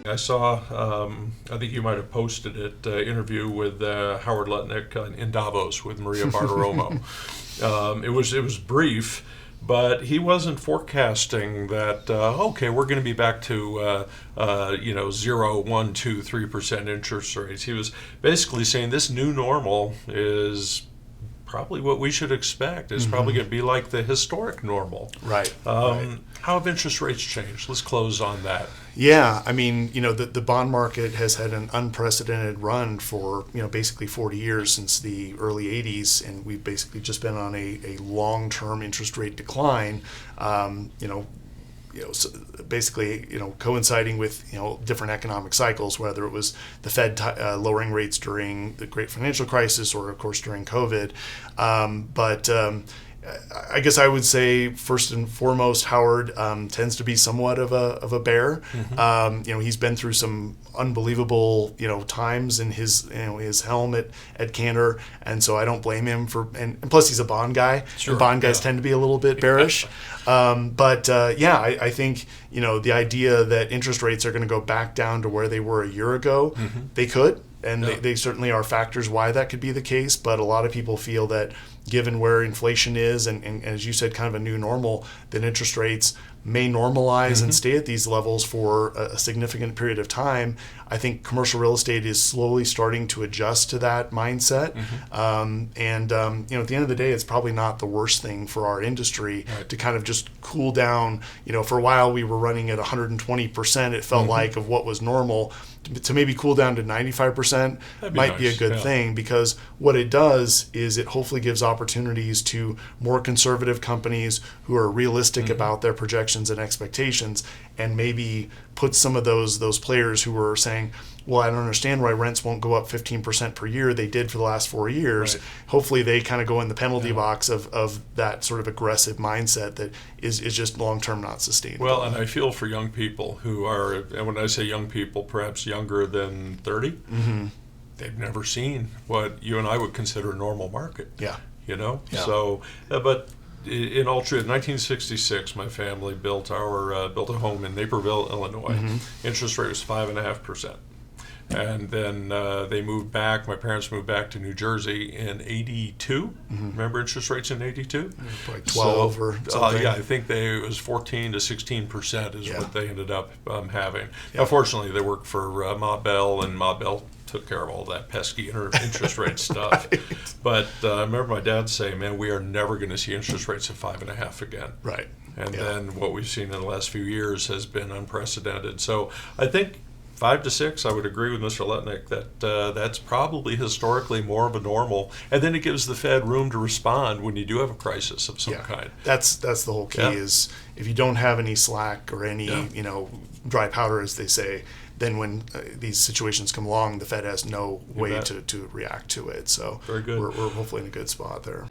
I saw, I think you might have posted it, interview with Howard Lutnick in Davos with Maria Bartiromo. It was brief, but he wasn't forecasting that. Okay, we're going to be back to 0, 1, 2, 3% interest rates. He was basically saying this new normal is probably what we should expect. It's probably going to be like the historic normal. Right. How have interest rates changed? Let's close on that. Yeah, I mean, the bond market has had an unprecedented run for, basically 40 years since the early 80s, and we've basically just been on a long-term interest rate decline. So basically, coinciding with, different economic cycles, whether it was the Fed lowering rates during the Great Financial Crisis or, of course, during COVID. I guess I would say first and foremost, Howard tends to be somewhat of a bear. He's been through some unbelievable times in his helm at Cantor, and so I don't blame him for. And plus, he's a bond guy. Sure, and bond guys tend to be a little bit bearish. I think the idea that interest rates are going to go back down to where they were a year ago, they could. And they certainly are factors why that could be the case. But a lot of people feel that given where inflation is and as you said, kind of a new normal, that interest rates may normalize and stay at these levels for a significant period of time. I think commercial real estate is slowly starting to adjust to that mindset. At the end of the day, it's probably not the worst thing for our industry to kind of just cool down. For a while we were running at 120%, it felt like, of what was normal. To maybe cool down to 95% might be a good thing, because what it does is it hopefully gives opportunities to more conservative companies who are realistic about their projections and expectations, and maybe put some of those players who were saying, well, I don't understand why rents won't go up 15% per year. They did for the last 4 years. Right. Hopefully they kind of go in the penalty box of that sort of aggressive mindset that is just long-term not sustainable. Well, and I feel for young people who are, and when I say young people, perhaps younger than 30, they've never seen what you and I would consider a normal market. Yeah. So, but in all truth, in 1966, my family built a home in Naperville, Illinois. Interest rate was 5.5%. And then they moved back. My parents moved back to New Jersey in '82. Remember interest rates in '82? Like 12 or something. I think it was 14 to 16% is what they ended up having. Yeah. Unfortunately, they worked for Ma Bell, and Ma Bell took care of all that pesky interest rate stuff. Right. But I remember my dad saying, "Man, we are never going to see interest rates at 5.5 again." Right. And then what we've seen in the last few years has been unprecedented. So I think 5 to 6, I would agree with Mr. Lutnick that that's probably historically more of a normal. And then it gives the Fed room to respond when you do have a crisis of some kind. That's the whole key is if you don't have any slack or any dry powder, as they say, then when these situations come along, the Fed has no way to react to it. So very good. We're hopefully in a good spot there.